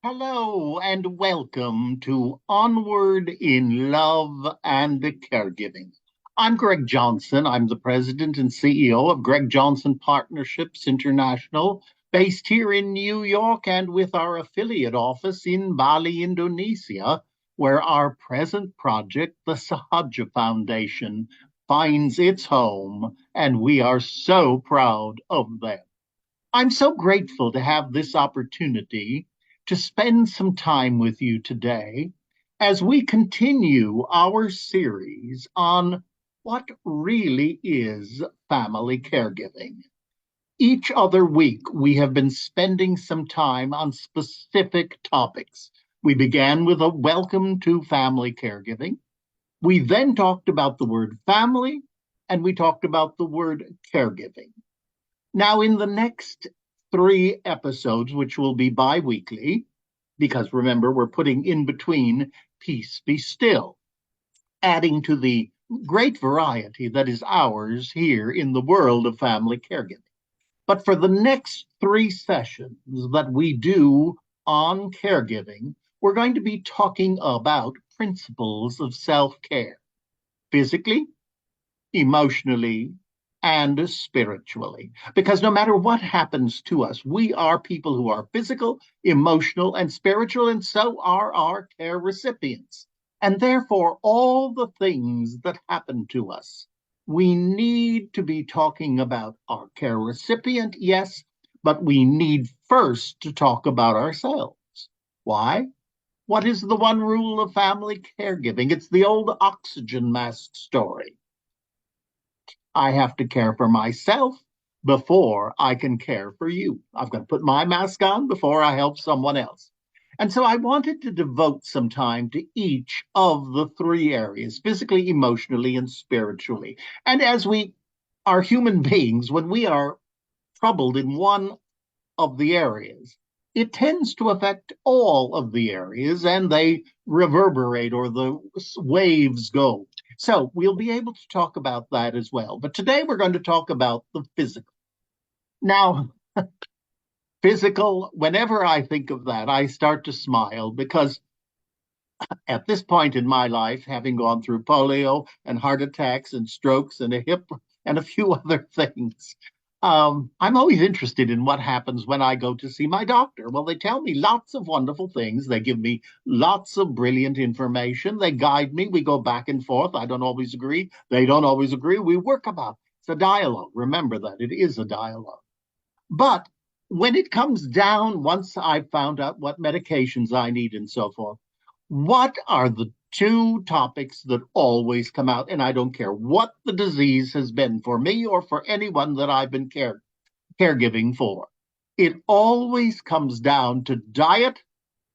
Hello and welcome to Onward in Love and Caregiving. I'm Greg Johnson. I'm the president and CEO of Greg Johnson Partnerships International, based here in New York and with our affiliate office in Bali, Indonesia, where our present project, the Sahaja Foundation, finds its home, and we are so proud of them. I'm so grateful to have this opportunity to spend some time with you today as we continue our series on what really is family caregiving. Each other week, we have been spending some time on specific topics. We began with a welcome to family caregiving. We then talked about the word family, and we talked about the word caregiving. Now, in the next three episodes, which will be bi weekly, because remember, we're putting in between Peace Be Still, adding to the great variety that is ours here in the world of family caregiving. But for the next three sessions that we do on caregiving, we're going to be talking about principles of self care, physically, emotionally, and spiritually. Because no matter what happens to us, we are people who are physical, emotional, and spiritual, and so are our care recipients. And therefore, all the things that happen to us, we need to be talking about our care recipient, yes, but we need first to talk about ourselves. Why? What is the one rule of family caregiving? It's the old oxygen mask story. I have to care for myself before I can care for you. I've got to put my mask on before I help someone else. And so I wanted to devote some time to each of the three areas, physically, emotionally, and spiritually. And as we are human beings, when we are troubled in one of the areas, it tends to affect all of the areas and they reverberate or the waves go. So we'll be able to talk about that as well. But today we're going to talk about the physical. Now, physical, whenever I think of that, I start to smile because at this point in my life, having gone through polio and heart attacks and strokes and a hip and a few other things, I'm always interested in what happens when I go to see my doctor. Well, they tell me lots of wonderful things. They give me lots of brilliant information. They guide me. We go back and forth. I don't always agree. They don't always agree. We work about it. It's a dialogue. Remember that it is a dialogue. But when it comes down, once I've found out what medications I need and so forth, what are the two topics that always come out? And I don't care what the disease has been for me or for anyone that I've been caregiving for. It always comes down to diet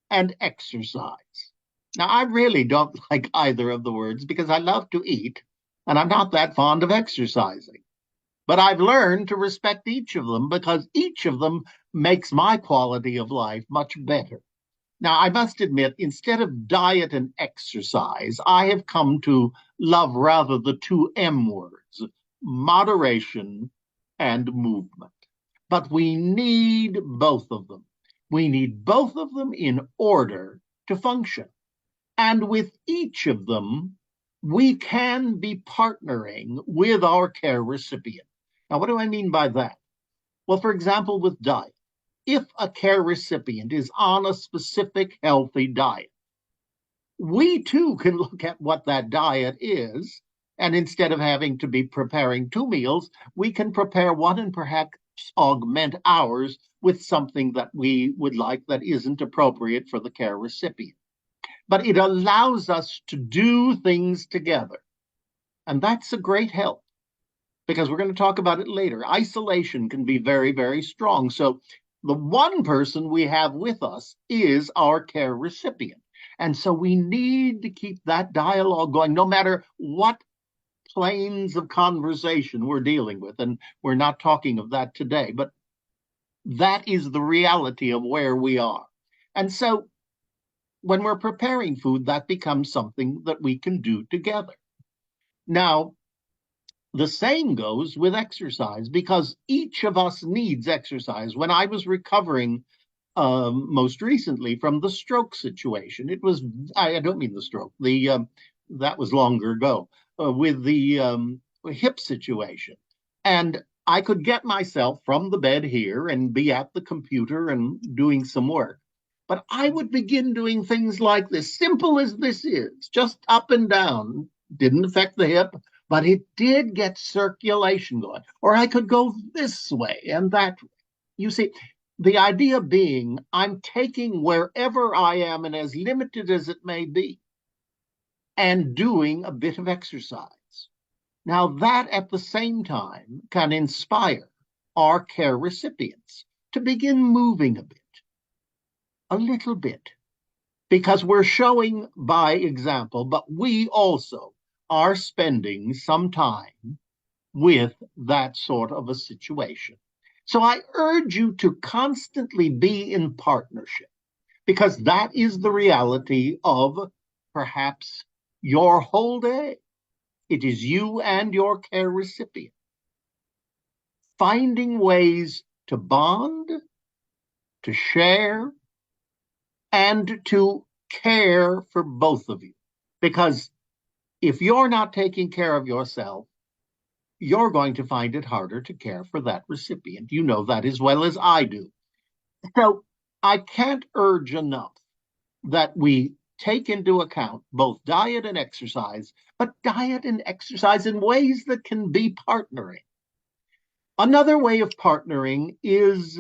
and exercise. Now, I really don't like either of the words because I love to eat and I'm not that fond of exercising. But I've learned to respect each of them because each of them makes my quality of life much better. Now, I must admit, instead of diet and exercise, I have come to love rather the two M words, moderation and movement. But we need both of them. We need both of them in order to function. And with each of them, we can be partnering with our care recipient. Now, what do I mean by that? Well, for example, with diet, if a care recipient is on a specific healthy diet, we too can look at what that diet is. And instead of having to be preparing two meals, we can prepare one and perhaps augment ours with something that we would like that isn't appropriate for the care recipient. But it allows us to do things together. And that's a great help because we're going to talk about it later. Isolation can be very, very strong. So the one person we have with us is our care recipient. And so we need to keep that dialogue going, no matter what planes of conversation we're dealing with. And we're not talking of that today, but that is the reality of where we are. And so when we're preparing food, that becomes something that we can do together. Now, the same goes with exercise because each of us needs exercise. When I was recovering most recently from the stroke situation. It was, I don't mean the stroke, that was longer ago, with the hip situation. And I could get myself from the bed here and be at the computer and doing some work. But I would begin doing things like this, simple as this is, just up and down. Didn't affect the hip, but it did get circulation going. Or I could go this way and that. You see, the idea being I'm taking wherever I am, and as limited as it may be, and doing a bit of exercise. Now, that at the same time can inspire our care recipients to begin moving a little bit, because we're showing by example, but we also are spending some time with that sort of a situation. So I urge you to constantly be in partnership, because that is the reality of perhaps your whole day. It is you and your care recipient finding ways to bond, to share, and to care for both of you. Because if you're not taking care of yourself, you're going to find it harder to care for that recipient. You know that as well as I do. So I can't urge enough that we take into account both diet and exercise, but diet and exercise in ways that can be partnering. Another way of partnering is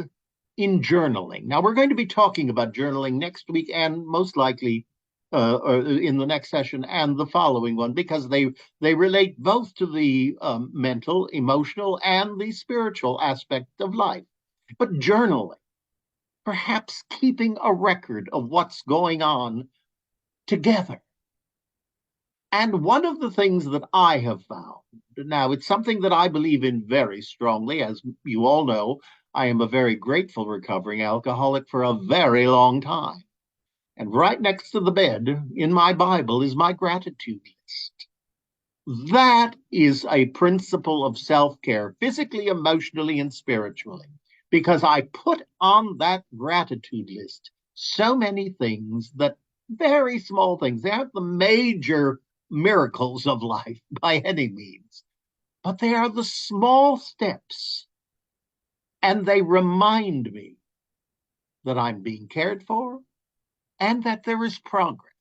in journaling. Now, we're going to be talking about journaling next week and most likely or in the next session and the following one, because they relate both to the mental, emotional, and the spiritual aspect of life. But journaling, perhaps keeping a record of what's going on together. And one of the things that I have found, now it's something that I believe in very strongly, as you all know, I am a very grateful recovering alcoholic for a very long time. And right next to the bed in my Bible is my gratitude list. That is a principle of self-care, physically, emotionally, and spiritually, because I put on that gratitude list so many things that very small things. They aren't the major miracles of life by any means, but they are the small steps. And they remind me that I'm being cared for and that there is progress.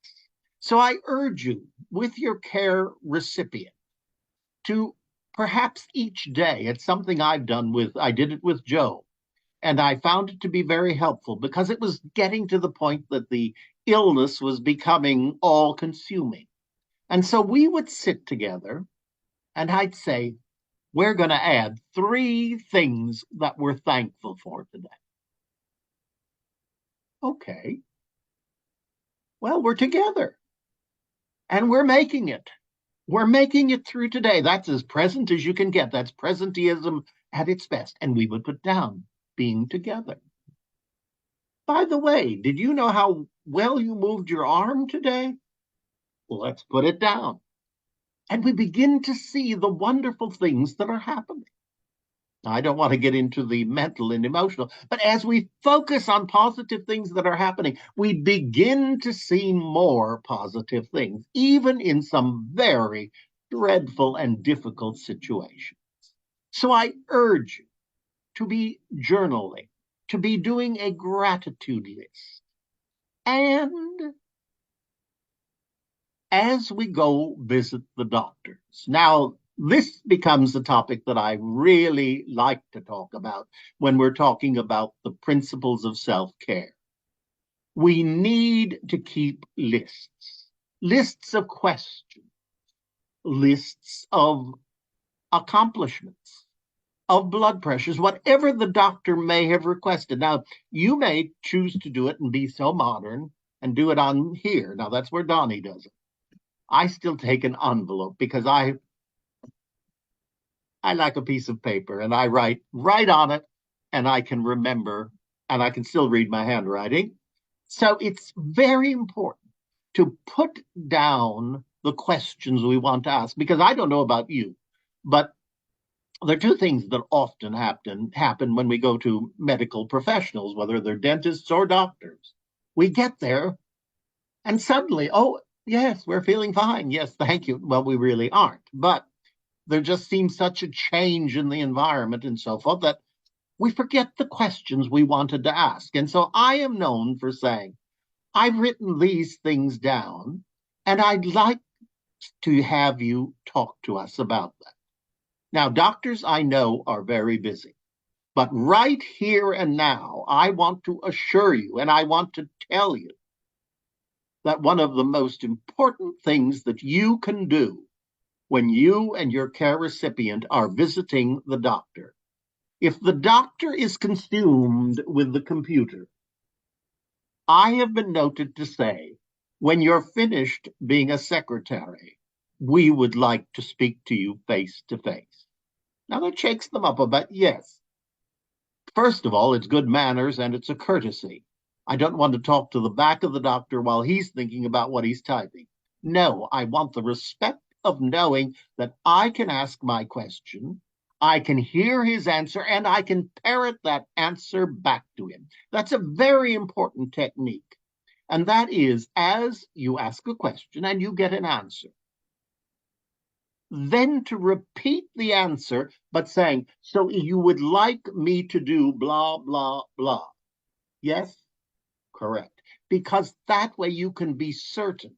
So I urge you, with your care recipient, to perhaps each day, it's something I did it with Joe, and I found it to be very helpful because it was getting to the point that the illness was becoming all consuming. And so we would sit together and I'd say, we're going to add 3 things that we're thankful for today. Okay. Well, we're together and we're making it. We're making it through today. That's as present as you can get. That's presenteeism at its best. And we would put down being together. By the way, did you know how well you moved your arm today? Well, let's put it down. And we begin to see the wonderful things that are happening. I don't want to get into the mental and emotional, but as we focus on positive things that are happening, we begin to see more positive things, even in some very dreadful and difficult situations. So I urge you to be journaling, to be doing a gratitude list. And as we go visit the doctors. Now, this becomes a topic that I really like to talk about when we're talking about the principles of self-care. We need to keep lists of questions, lists of accomplishments, of blood pressures, whatever the doctor may have requested. Now, you may choose to do it and be so modern and do it on here. Now, that's where Donnie does it. I still take an envelope because I like a piece of paper and I write right on it and I can remember and I can still read my handwriting. So it's very important to put down the questions we want to ask, because I don't know about you, but There are two things that often happen when we go to medical professionals, whether they're dentists or doctors. We get there and suddenly, oh, yes, we're feeling fine. Yes, thank you. Well, we really aren't. But there just seems such a change in the environment and so forth that we forget the questions we wanted to ask. And so I am known for saying, I've written these things down, and I'd like to have you talk to us about that. Now, doctors I know are very busy, but right here and now, I want to assure you and I want to tell you that one of the most important things that you can do when you and your care recipient are visiting the doctor, if the doctor is consumed with the computer, I have been noted to say, when you're finished being a secretary, we would like to speak to you face to face. Now that shakes them up a bit, yes. First of all, it's good manners and it's a courtesy. I don't want to talk to the back of the doctor while he's thinking about what he's typing. No, I want the respect of knowing that I can ask my question, I can hear his answer, and I can parrot that answer back to him. That's a very important technique. And that is, as you ask a question and you get an answer, then to repeat the answer, but saying, so you would like me to do blah, blah, blah. Yes, correct. Because that way you can be certain.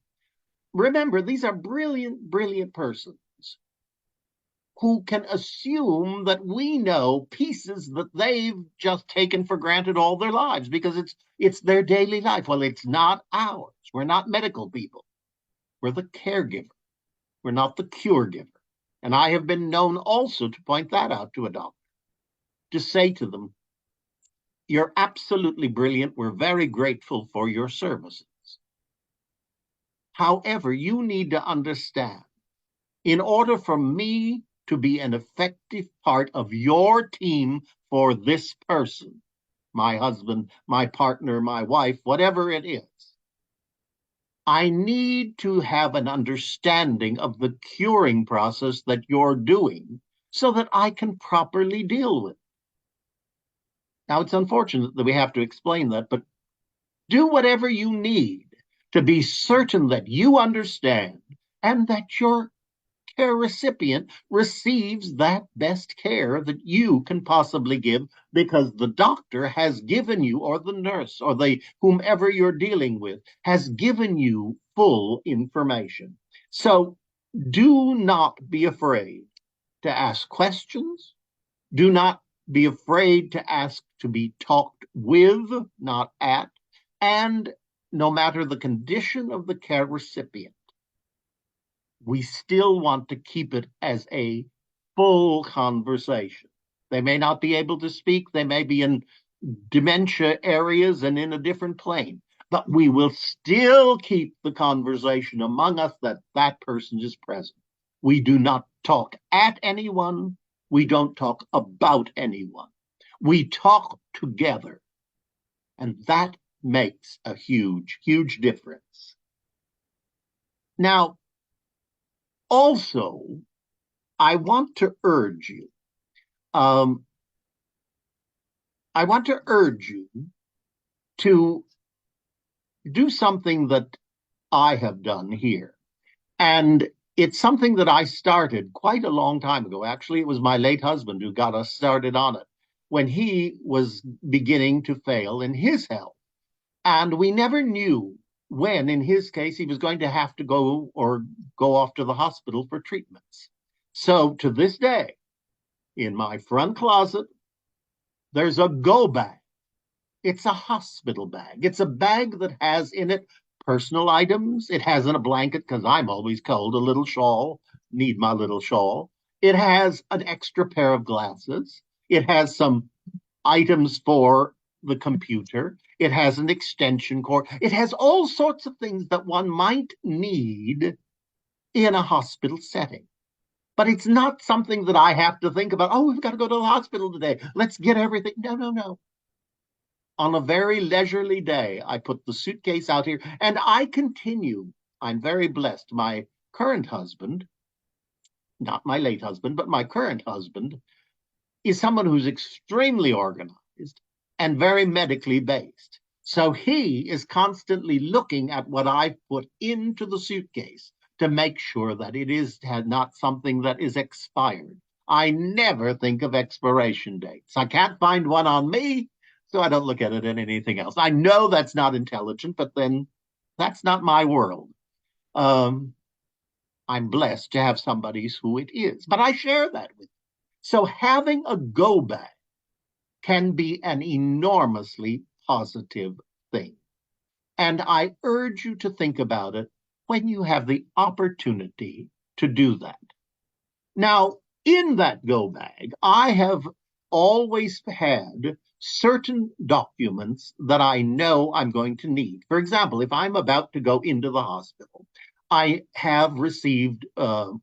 Remember, these are brilliant, brilliant persons who can assume that we know pieces that they've just taken for granted all their lives because it's their daily life. Well, it's not ours. We're not medical people. We're the caregiver. We're not the cure giver. And I have been known also to point that out to a doctor, to say to them, you're absolutely brilliant. We're very grateful for your services. However, you need to understand, in order for me to be an effective part of your team for this person, my husband, my partner, my wife, whatever it is, I need to have an understanding of the curing process that you're doing so that I can properly deal with it. Now, it's unfortunate that we have to explain that, but do whatever you need to be certain that you understand and that your care recipient receives that best care that you can possibly give because the doctor has given you, or the nurse, or the whomever you're dealing with has given you full information. So do not be afraid to ask questions. Do not be afraid to ask to be talked with, not at. And no matter the condition of the care recipient, we still want to keep it as a full conversation. They may not be able to speak, they may be in dementia areas and in a different plane, but we will still keep the conversation among us that that person is present. We do not talk at anyone, we don't talk about anyone. We talk together, and that makes a huge, huge difference. Now, also, I want to urge you. Um, I want to urge you to do something that I have done here. And it's something that I started quite a long time ago. Actually, it was my late husband who got us started on it when he was beginning to fail in his health. And we never knew when, in his case, he was going to have to go off to the hospital for treatments. So to this day, in my front closet, there's a go bag. It's a hospital bag. It's a bag that has in it personal items. It has in a blanket, because I'm always cold, a little shawl, need my little shawl. It has an extra pair of glasses. It has some items for the computer. It has an extension cord. It has all sorts of things that one might need in a hospital setting. But it's not something that I have to think about. Oh, we've got to go to the hospital today. Let's get everything. No, no, no. On a very leisurely day, I put the suitcase out here and I continue. I'm very blessed. My current husband not my late husband, but my current husband, is someone who's extremely organized and very medically based. So he is constantly looking at what I put into the suitcase to make sure that it is not something that is expired. I never think of expiration dates. I can't find one on me, so I don't look at it in anything else. I know that's not intelligent, but then that's not my world. Um, I'm blessed to have somebody who it is, but I share that with you. So having a go bag can be an enormously positive thing. And I urge you to think about it when you have the opportunity to do that. Now, in that go bag, I have always had certain documents that I know I'm going to need. For example, if I'm about to go into the hospital, I have received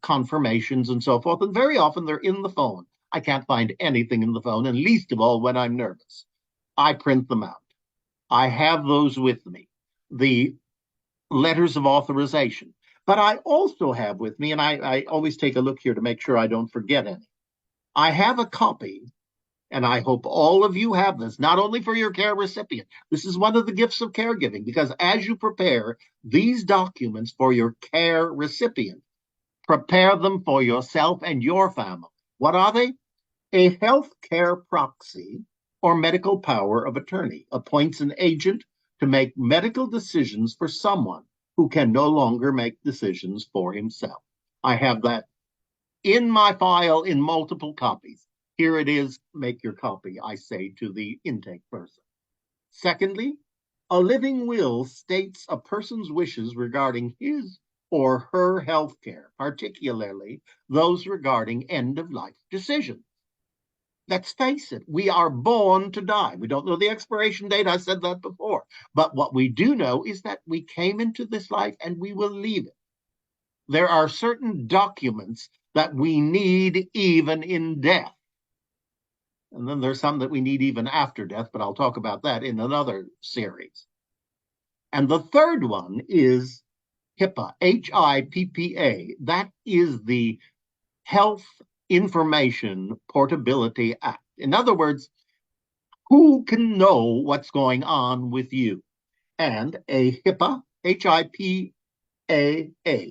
confirmations and so forth, and very often they're in the phone. I can't find anything in the phone, and least of all when I'm nervous. I print them out. I have those with me. The letters of authorization. But I also have with me, and I always take a look here to make sure I don't forget any. I have a copy, and I hope all of you have this, not only for your care recipient. This is one of the gifts of caregiving, because as you prepare these documents for your care recipient, prepare them for yourself and your family. What are they? A healthcare proxy or medical power of attorney appoints an agent to make medical decisions for someone who can no longer make decisions for himself. I have that in my file in multiple copies. Here it is, make your copy, I say to the intake person. Secondly, a living will states a person's wishes regarding his or her health care, particularly those regarding end of life decisions. Let's face it, we are born to die. We don't know the expiration date. I said that before. But what we do know is that we came into this life and we will leave it. There are certain documents that we need even in death. And then there's some that we need even after death, but I'll talk about that in another series. And the third one is HIPAA, HIPPA. That is the Health Information Portability Act. In other words, who can know what's going on with you? And a HIPAA, HIPAA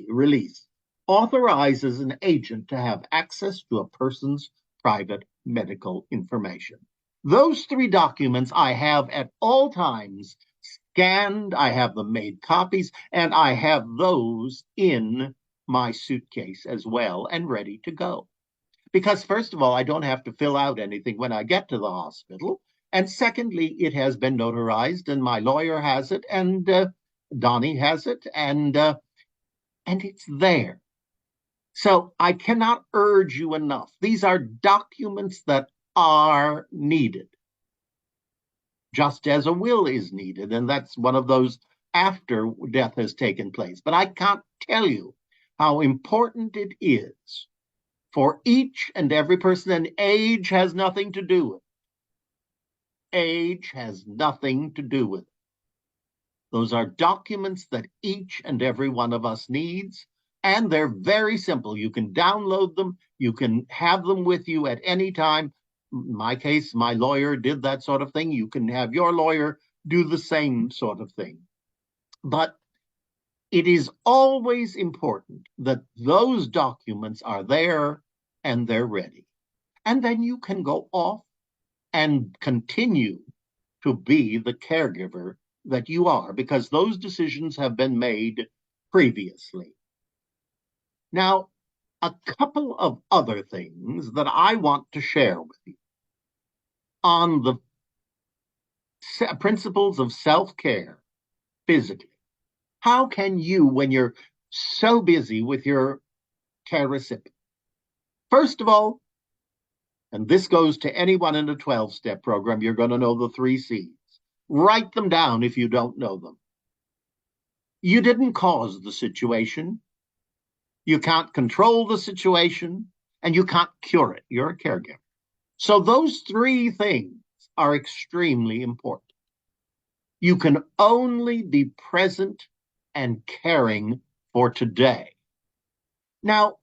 release authorizes an agent to have access to a person's private medical information. Those three documents I have at all times scanned, I have them made copies, and I have those in my suitcase as well and ready to go. Because, first of all, I don't have to fill out anything when I get to the hospital. And secondly, it has been notarized, and my lawyer has it, and Donnie has it, and it's there. So I cannot urge you enough. These are documents that are needed, just as a will is needed, and that's one of those after death has taken place. But I can't tell you how important it is for each and every person, and age has nothing to do with it. Age has nothing to do with it. Those are documents that each and every one of us needs, and they're very simple. You can download them, you can have them with you at any time. In my case, my lawyer did that sort of thing. You can have your lawyer do the same sort of thing. But it is always important that those documents are there and they're ready. And then you can go off and continue to be the caregiver that you are, because those decisions have been made previously. Now, a couple of other things that I want to share with you on the principles of self care physically. How can you, when you're so busy with your care recipient, first of all, and this goes to anyone in a 12-step program, you're going to know the 3 C's. Write them down if you don't know them. You didn't cause the situation. You can't control the situation, and you can't cure it. You're a caregiver. So those 3 things are extremely important. You can only be present and caring for today. Now,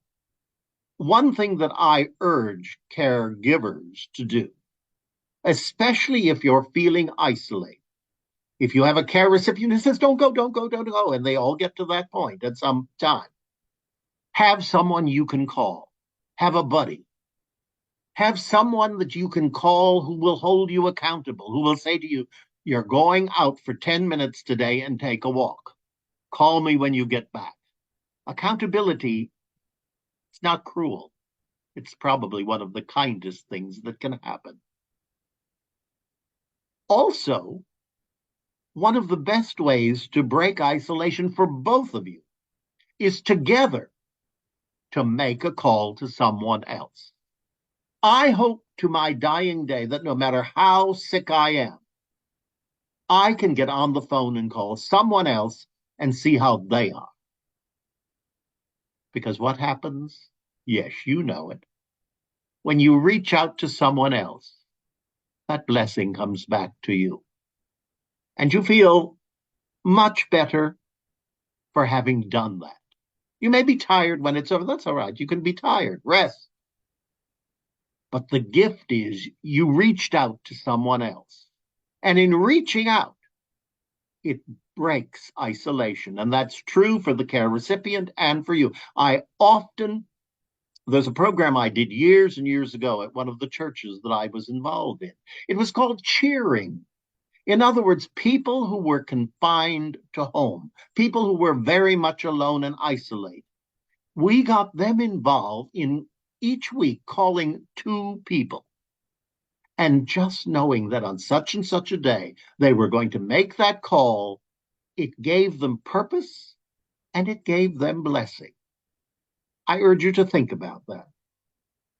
one thing that I urge caregivers to do, especially if you're feeling isolated, if you have a care recipient who says, don't go, don't go, don't go, and they all get to that point at some time, have someone you can call, have a buddy, have someone that you can call who will hold you accountable, who will say to you, you're going out for 10 minutes today and take a walk. Call me when you get back. Accountability is not cruel. It's probably one of the kindest things that can happen. Also, one of the best ways to break isolation for both of you is together to make a call to someone else. I hope to my dying day that no matter how sick I am, I can get on the phone and call someone else and see how they are. Because what happens? Yes, you know it. When you reach out to someone else, that blessing comes back to you. And you feel much better for having done that. You may be tired when it's over. That's all right. You can be tired. Rest. But the gift is you reached out to someone else. And in reaching out, it breaks isolation. And that's true for the care recipient and for you. There's a program I did years and years ago at one of the churches that I was involved in. It was called Cheering. In other words, people who were confined to home, people who were very much alone and isolated. We got them involved in each week calling 2 people. And just knowing that on such and such a day, they were going to make that call, it gave them purpose and it gave them blessing. I urge you to think about that.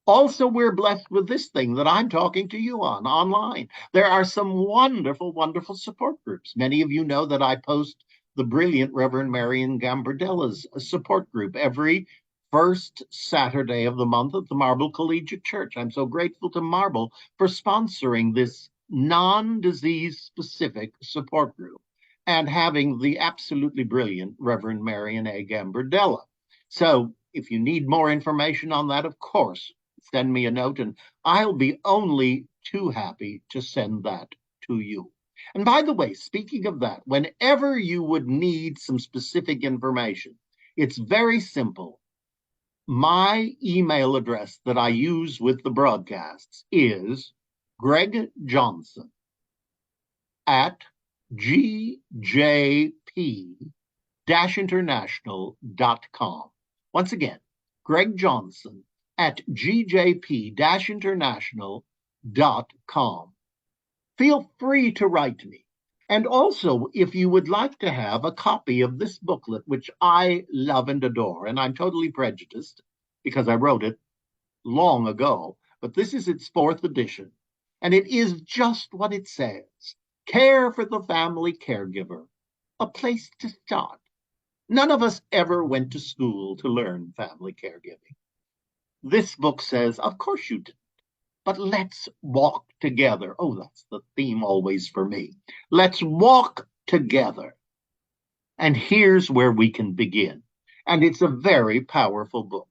Also, we're blessed with this thing that I'm talking to you on online. There are some wonderful, wonderful support groups. Many of you know that I post the brilliant Reverend Marian Gambardella's support group every first Saturday of the month at the Marble Collegiate Church. I'm so grateful to Marble for sponsoring this non-disease specific support group and having the absolutely brilliant Reverend Marian A. Gambardella. So if you need more information on that, of course, send me a note and I'll be only too happy to send that to you. And by the way, speaking of that, whenever you would need some specific information, it's very simple. My email address that I use with the broadcasts is Greg Johnson at gjp-international.com. Once again, Greg Johnson at gjp-international.com. Feel free to write me. And also, if you would like to have a copy of this booklet, which I love and adore, and I'm totally prejudiced because I wrote it long ago, but this is its 4th edition, and it is just what it says. Care for the family caregiver, a place to start. None of us ever went to school to learn family caregiving. This book says, of course you didn't, but let's walk together. Oh, that's the theme always for me. Let's walk together. And here's where we can begin. And it's a very powerful book.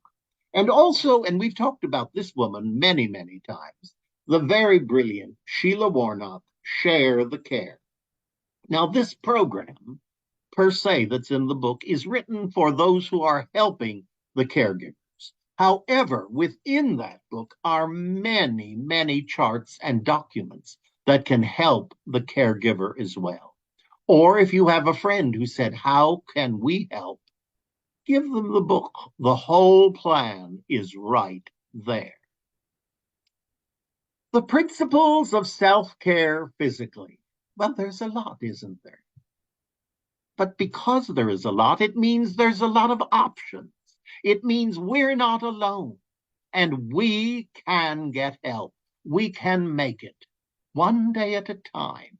And also, and we've talked about this woman many, many times, the very brilliant Sheila Warnock, Share the Care. Now, this program, per se, that's in the book, is written for those who are helping the caregivers. However, within that book are many, many charts and documents that can help the caregiver as well. Or if you have a friend who said, how can we help? Give them the book. The whole plan is right there. The principles of self-care physically. Well, there's a lot, isn't there? But because there is a lot, it means there's a lot of options. It means we're not alone and we can get help. We can make it one day at a time,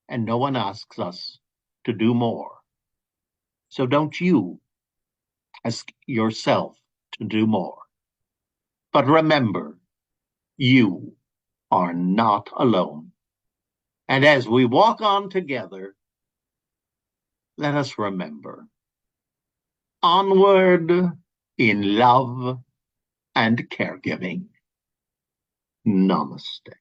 and no one asks us to do more. So don't you ask yourself to do more. But remember, you are not alone. And as we walk on together, let us remember, onward in love and caregiving. Namaste.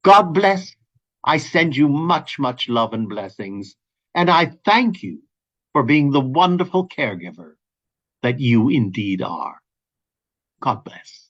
God bless. I send you much, much love and blessings, and I thank you for being the wonderful caregiver that you indeed are. God bless.